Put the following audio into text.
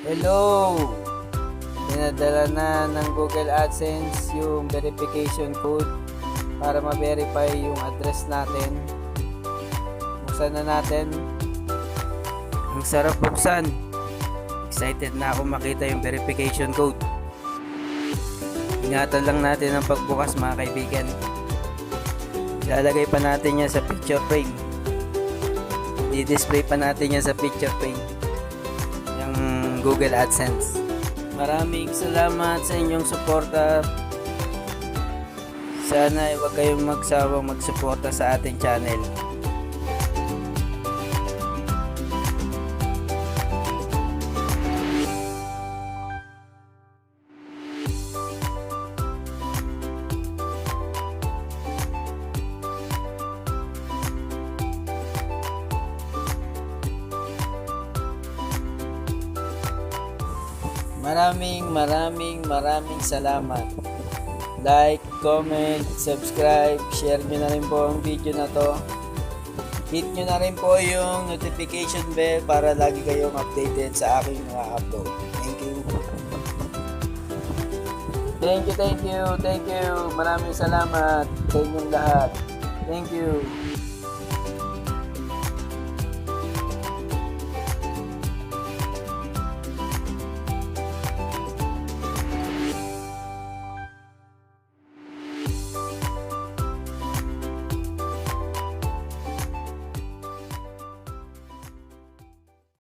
Hello! Dinadala na ng Google AdSense yung verification code para ma-verify yung address natin. Buksan na natin. Ang sarap buksan. Excited na ako makita yung verification code. Ingatan lang natin ang pagbukas, mga kaibigan. Ilalagay pa natin yan sa picture frame. I-display pa natin yan sa picture frame. Yung Google AdSense. Maraming salamat sa inyong suporta. Sana huwag kayong magsawang magsuporta sa ating channel. Maraming salamat. Like, comment, subscribe, share nyo na rin po ang video na to. Hit nyo na rin po yung notification bell para lagi kayong updated sa aking mga upload. Thank you. Thank you. Maraming salamat sa inyong lahat. Thank you.